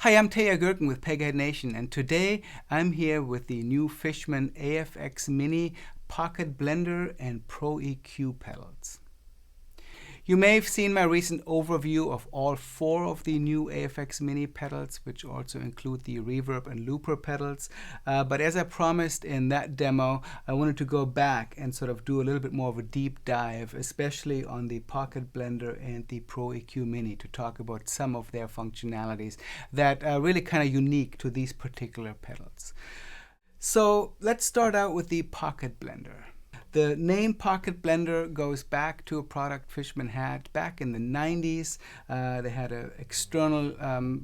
Hi, I'm Teja Gerken with Peghead Nation, and today I'm here with the new Fishman AFX Mini Pocket Blender and Pro EQ pedals. You may have seen my recent overview of all 4 of the new AFX Mini pedals, which also include the reverb and looper pedals. But as I promised in that demo, I wanted to go back and sort of do a little bit more of a deep dive, especially on the Pocket Blender and the Pro EQ Mini, to talk about some of their functionalities that are really kind of unique to these particular pedals. So let's start out with the Pocket Blender. The name Pocket Blender goes back to a product Fishman had back in the 90s. They had an external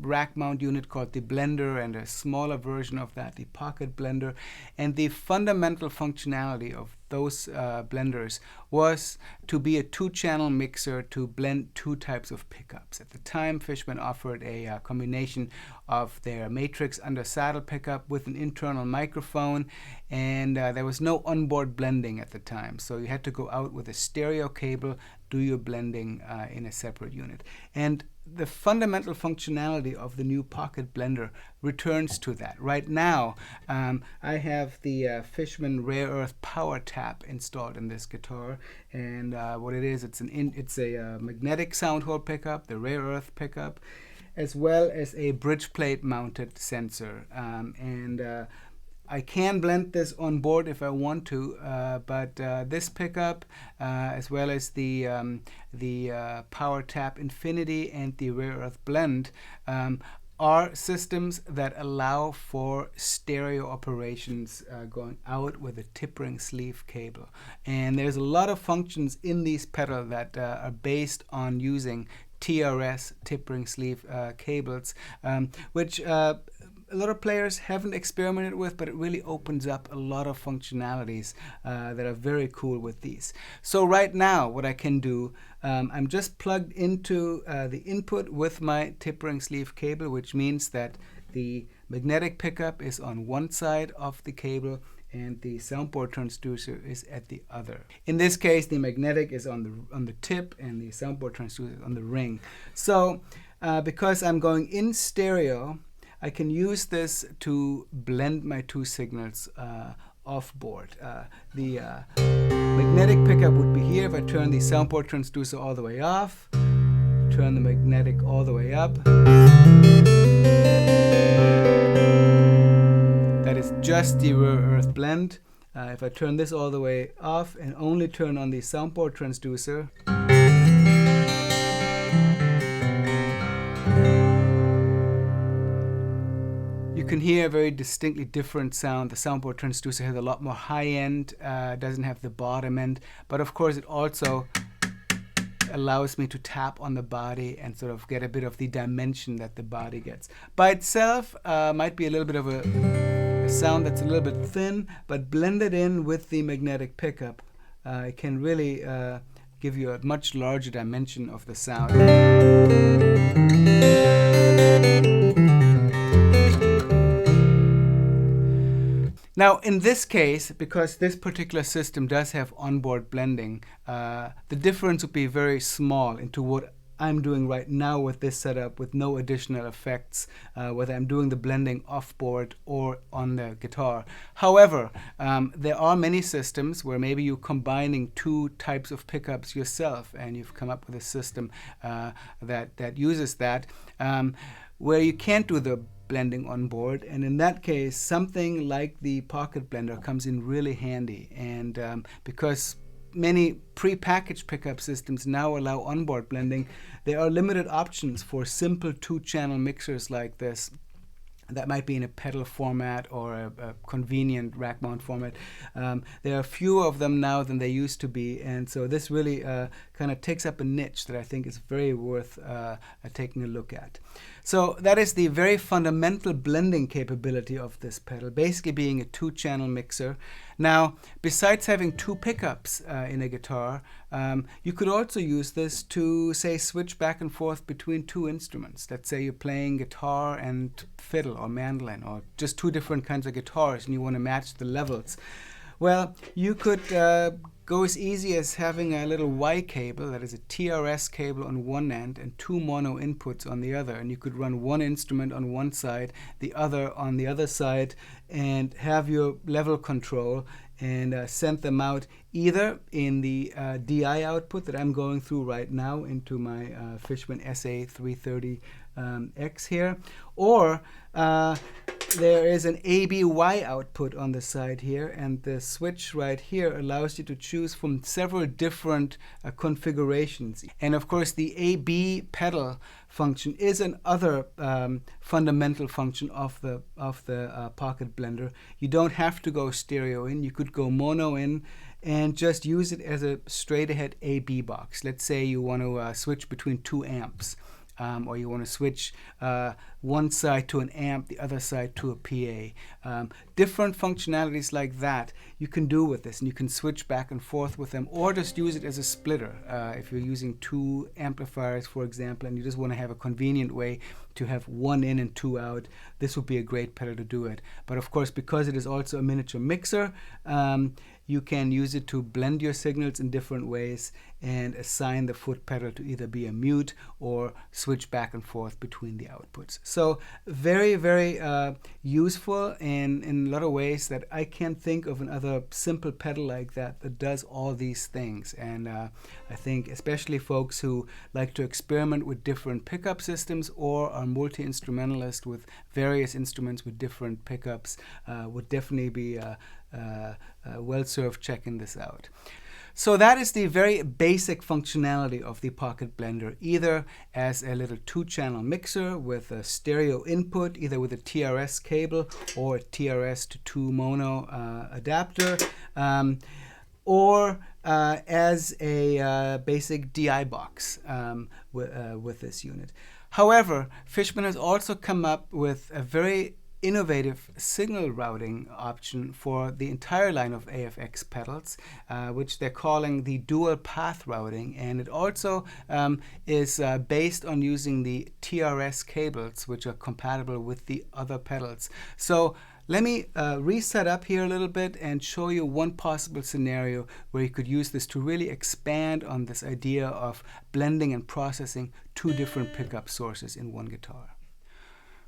rack mount unit called the Blender and a smaller version of that, the Pocket Blender. And the fundamental functionality of those blenders was to be a 2-channel mixer to blend 2 types of pickups. At the time, Fishman offered a combination of their matrix under saddle pickup with an internal microphone, and there was no onboard blending at the time, so you had to go out with a stereo cable, do your blending in a separate unit. And the fundamental functionality of the new Pocket Blender returns to that. Right now, I have the Fishman Rare Earth Power Tap installed in this guitar, and what it is, it's a magnetic sound hole pickup, the Rare Earth pickup, as well as a bridge plate mounted sensor. I can blend this on board if I want to, but this pickup, as well as the Power Tap Infinity and the Rare Earth Blend, are systems that allow for stereo operations going out with a tip ring sleeve cable. And there's a lot of functions in these pedals that are based on using TRS, tip ring sleeve cables, which a lot of players haven't experimented with, but it really opens up a lot of functionalities that are very cool with these. So right now, what I can do, I'm just plugged into the input with my tip ring sleeve cable, which means that the magnetic pickup is on one side of the cable and the soundboard transducer is at the other. In this case, the magnetic is on the tip and the soundboard transducer is on the ring. So because I'm going in stereo, I can use this to blend my 2 signals off board. The magnetic pickup would be here if I turn the soundboard transducer all the way off, turn the magnetic all the way up. That is just the Rare Earth Blend. If I turn this all the way off and only turn on the soundboard transducer, you can hear a very distinctly different sound. The soundboard transducer has a lot more high end, doesn't have the bottom end, but of course it also allows me to tap on the body and sort of get a bit of the dimension that the body gets. By itself, might be a little bit of a sound that's a little bit thin, but blended in with the magnetic pickup, it can really give you a much larger dimension of the sound. Now, in this case, because this particular system does have onboard blending, the difference would be very small into what I'm doing right now with this setup with no additional effects, whether I'm doing the blending off-board or on the guitar. However, there are many systems where maybe you're combining 2 types of pickups yourself and you've come up with a system that uses that, where you can't do the blending on board, and in that case something like the Pocket Blender comes in really handy. And because many pre-packaged pickup systems now allow onboard blending, there are limited options for simple 2-channel mixers like this that might be in a pedal format or a convenient rack mount format. There are fewer of them now than there used to be, and so this really kind of takes up a niche that I think is very worth taking a look at. So that is the very fundamental blending capability of this pedal, basically being a 2-channel mixer. Now, besides having 2 pickups in a guitar, you could also use this to, say, switch back and forth between 2 instruments. Let's say you're playing guitar and fiddle or mandolin, or just 2 different kinds of guitars and you want to match the levels. Well, you could go as easy as having a little Y cable, that is a TRS cable on one end and two mono inputs on the other, and you could run one instrument on one side, the other on the other side, and have your level control and send them out either in the DI output that I'm going through right now into my Fishman SA330X here, or there is an ABY output on the side here, and the switch right here allows you to choose from several different configurations. And of course the AB pedal function is another fundamental function of the Pocket Blender. You don't have to go stereo in, you could go mono in and just use it as a straight ahead AB box. Let's say you want to switch between two amps. Or you want to switch one side to an amp, the other side to a PA. Different functionalities like that you can do with this, and you can switch back and forth with them, or just use it as a splitter. If you're using two amplifiers, for example, and you just want to have a convenient way to have one in and two out, this would be a great pedal to do it. But of course, because it is also a miniature mixer, you can use it to blend your signals in different ways and assign the foot pedal to either be a mute or switch back and forth between the outputs. So very, very useful, and in a lot of ways that I can't think of another simple pedal like that that does all these things. And I think especially folks who like to experiment with different pickup systems or are multi-instrumentalist with various instruments with different pickups would definitely be well served checking this out. So that is the very basic functionality of the Pocket Blender, either as a little two-channel mixer with a stereo input, either with a TRS cable or a TRS to two mono adapter, or as a basic DI box with this unit. However, Fishman has also come up with a very innovative signal routing option for the entire line of AFX pedals, which they're calling the dual path routing, and it also is based on using the TRS cables, which are compatible with the other pedals. So let me reset up here a little bit and show you one possible scenario where you could use this to really expand on this idea of blending and processing two different pickup sources in one guitar.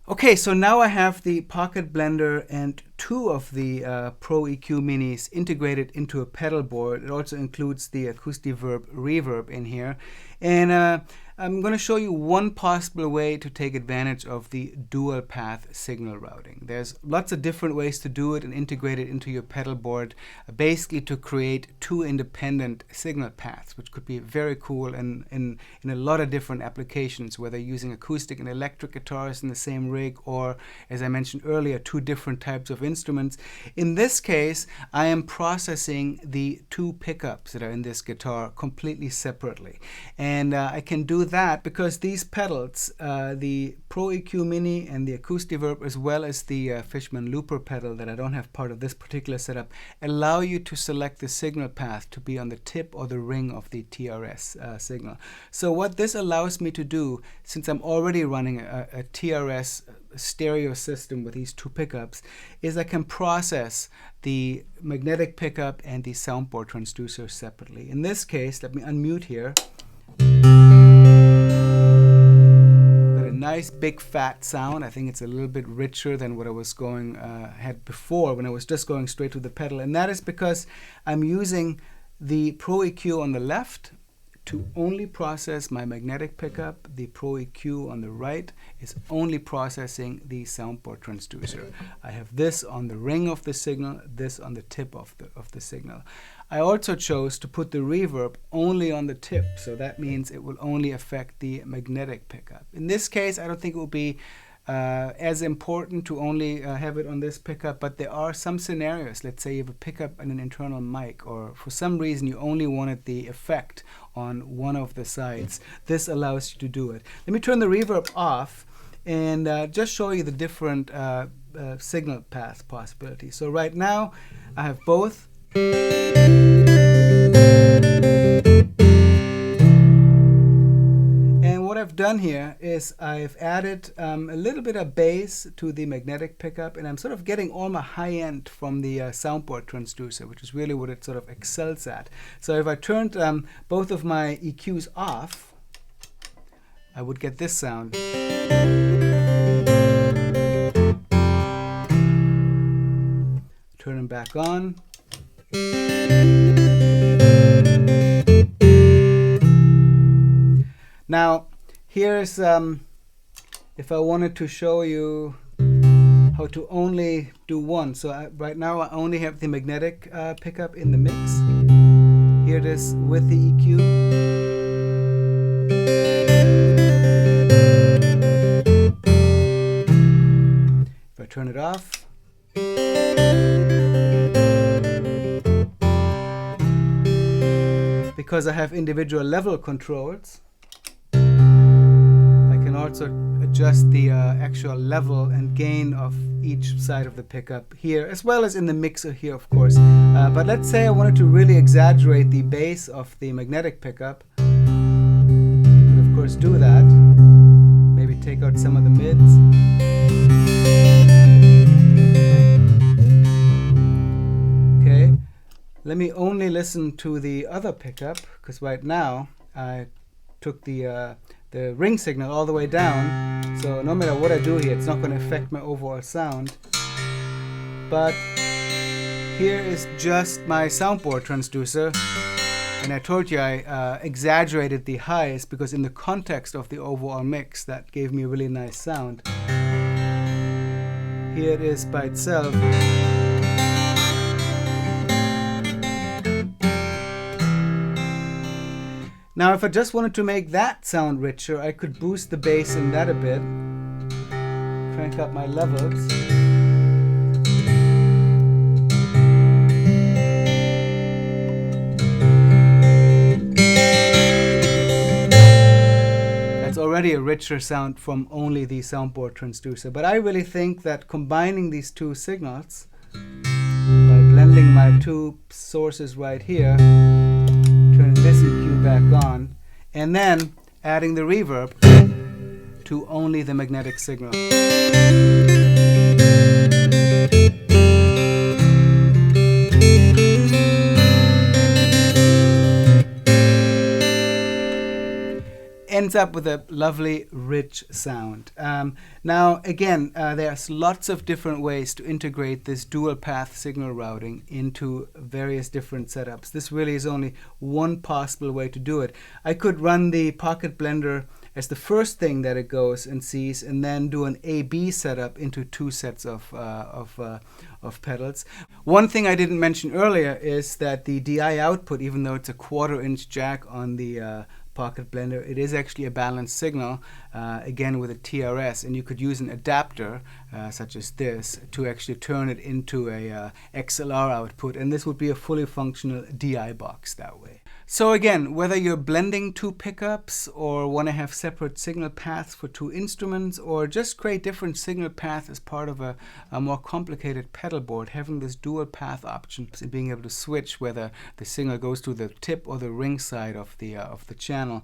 Okay, so now I have the Pocket Blender and two of the Pro EQ Minis integrated into a pedal board. It also includes the AcoustiVerb reverb in here. And I'm going to show you one possible way to take advantage of the dual path signal routing. There's lots of different ways to do it and integrate it into your pedal board, basically to create two independent signal paths, which could be very cool in a lot of different applications, whether using acoustic and electric guitars in the same rig, or, as I mentioned earlier, two different types of instruments. In this case, I am processing the two pickups that are in this guitar completely separately. And I can do that because these pedals, the Pro EQ Mini and the AcoustiVerb, as well as the Fishman Looper pedal that I don't have part of this particular setup, allow you to select the signal path to be on the tip or the ring of the TRS signal. So what this allows me to do, since I'm already running a TRS stereo system with these two pickups, is I can process the magnetic pickup and the soundboard transducer separately. In this case, let me unmute here. Got a nice big fat sound. I think it's a little bit richer than what I was had before when I was just going straight to the pedal, and that is because I'm using the Pro EQ on the left to only process my magnetic pickup. The Pro EQ on the right is only processing the soundboard transducer. I have this on the ring of the signal, this on the tip of the signal. I also chose to put the reverb only on the tip, so that means it will only affect the magnetic pickup. In this case, I don't think it will be as important to only have it on this pickup, but there are some scenarios. Let's say you have a pickup and an internal mic, or for some reason you only wanted the effect on one of the sides. This allows you to do it. Let me turn the reverb off and just show you the different signal path possibilities. So right now I have both. And what I've done here is I've added a little bit of bass to the magnetic pickup, and I'm sort of getting all my high end from the soundboard transducer, which is really what it sort of excels at. So if I turned both of my EQs off, I would get this sound. Turn them back on. Now, here's if I wanted to show you how to only do one. So right now I only have the magnetic pickup in the mix. Here it is with the EQ. If I turn it off, because I have individual level controls, I can also adjust the actual level and gain of each side of the pickup here, as well as in the mixer here, of course. But let's say I wanted to really exaggerate the bass of the magnetic pickup. You could, of course, do that. Maybe take out some of the mids. Okay. Let me only listen to the other pickup, because right now I took the ring signal all the way down, so no matter what I do here, it's not going to affect my overall sound. But here is just my soundboard transducer, and I told you I exaggerated the highs because in the context of the overall mix, that gave me a really nice sound. Here it is by itself. Now, if I just wanted to make that sound richer, I could boost the bass in that a bit, crank up my levels. That's already a richer sound from only the soundboard transducer. But I really think that combining these two signals, by blending my two sources right here, turning this EQ back on, and then adding the reverb to only the magnetic signal. Ends up with a lovely, rich sound. Now, again, there's lots of different ways to integrate this dual path signal routing into various different setups. This really is only one possible way to do it. I could run the Pocket Blender as the first thing that it goes and sees, and then do an A/B setup into two sets of pedals. One thing I didn't mention earlier is that the DI output, even though it's a 1/4 inch jack on the Pocket Blender, it is actually a balanced signal, again with a TRS, and you could use an adapter such as this to actually turn it into a XLR output, and this would be a fully functional DI box that way. So again, whether you're blending two pickups or want to have separate signal paths for two instruments, or just create different signal paths as part of a more complicated pedal board, having this dual path option and being able to switch whether the signal goes to the tip or the ring side of the channel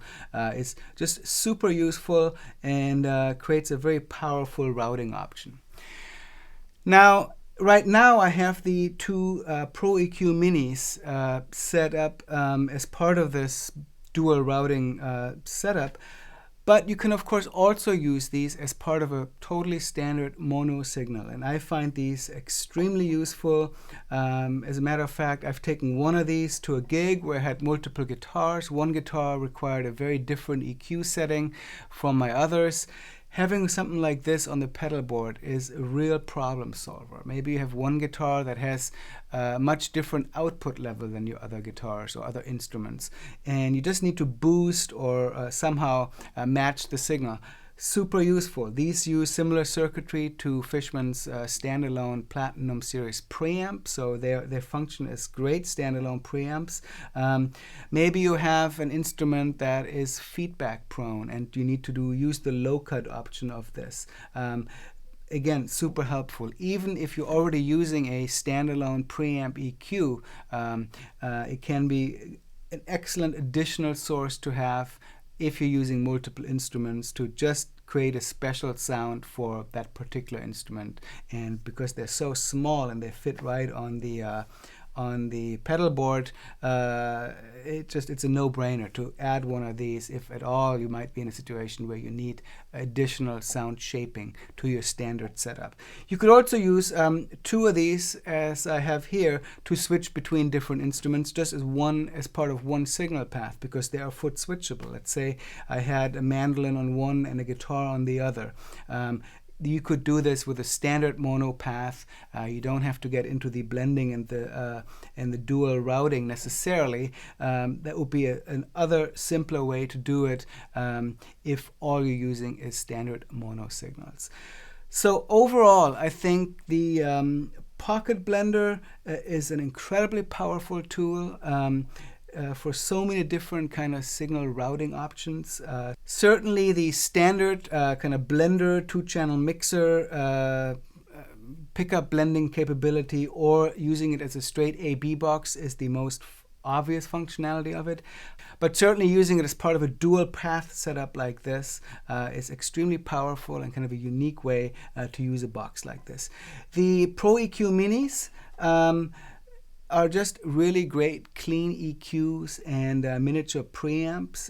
is just super useful and creates a very powerful routing option. Now, right now I have the two Pro EQ Minis set up as part of this dual routing setup, but you can of course also use these as part of a totally standard mono signal, and I find these extremely useful. As a matter of fact, I've taken one of these to a gig where I had multiple guitars. One guitar required a very different EQ setting from my others. Having something like this on the pedal board is a real problem solver. Maybe you have one guitar that has a much different output level than your other guitars or other instruments, and you just need to boost or somehow match the signal. Super useful. These use similar circuitry to Fishman's standalone Platinum Series preamp, so their function is great standalone preamps. Maybe you have an instrument that is feedback prone and you need to use the low cut option of this. Again, super helpful. Even if you're already using a standalone preamp EQ, it can be an excellent additional source to have if you're using multiple instruments to just create a special sound for that particular instrument. And because they're so small and they fit right on the pedal board, it's a no-brainer to add one of these. If at all you might be in a situation where you need additional sound shaping to your standard setup. You could also use two of these, as I have here, to switch between different instruments just as part of one signal path, because they are foot switchable. Let's say I had a mandolin on one and a guitar on the other. You could do this with a standard mono path. You don't have to get into the blending and the dual routing necessarily. That would be another simpler way to do it if all you're using is standard mono signals. So overall, I think the Pocket Blender is an incredibly powerful tool. For so many different kind of signal routing options. Certainly the standard kind of blender, two-channel mixer, pickup blending capability, or using it as a straight A/B box is the most obvious functionality of it. But certainly using it as part of a dual path setup like this is extremely powerful and kind of a unique way to use a box like this. The Pro EQ Minis are just really great clean EQs and miniature preamps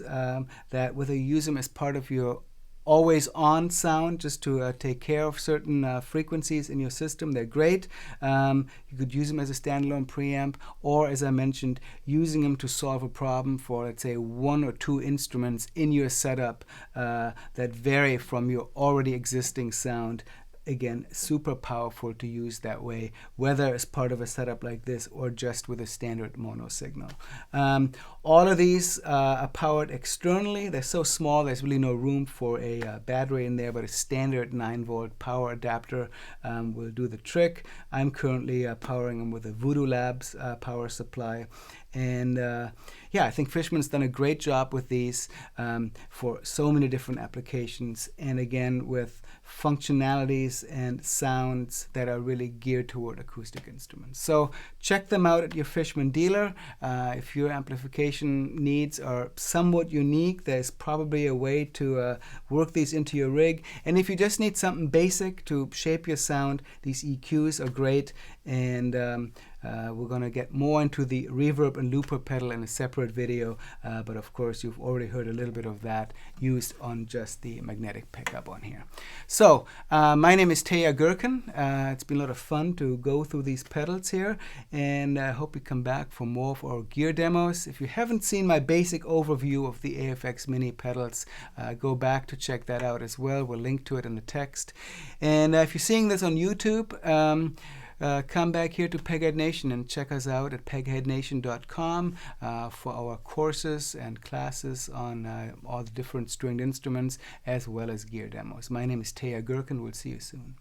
that, whether you use them as part of your always on sound just to take care of certain frequencies in your system, they're great. You could use them as a standalone preamp, or as I mentioned, using them to solve a problem for, let's say, one or two instruments in your setup that vary from your already existing sound. Again, super powerful to use that way, whether as part of a setup like this or just with a standard mono signal. All of these are powered externally. They're so small, there's really no room for a battery in there, but a standard 9-volt power adapter will do the trick. I'm currently powering them with a Voodoo Labs power supply. And yeah, I think Fishman's done a great job with these for so many different applications, and again with functionalities and sounds that are really geared toward acoustic instruments. So check them out at your Fishman dealer. If your amplification needs are somewhat unique, there's probably a way to work these into your rig. And if you just need something basic to shape your sound, these EQs are great. And we're going to get more into the reverb and looper pedal in a separate video, but of course you've already heard a little bit of that used on just the magnetic pickup on here. So my name is Teja Gerken. It's been a lot of fun to go through these pedals here, and I hope you come back for more of our gear demos. If you haven't seen my basic overview of the AFX Mini pedals, go back to check that out as well. We'll link to it in the text. And if you're seeing this on YouTube, come back here to Peghead Nation and check us out at pegheadnation.com for our courses and classes on all the different stringed instruments as well as gear demos. My name is Teja Gerken. We'll see you soon.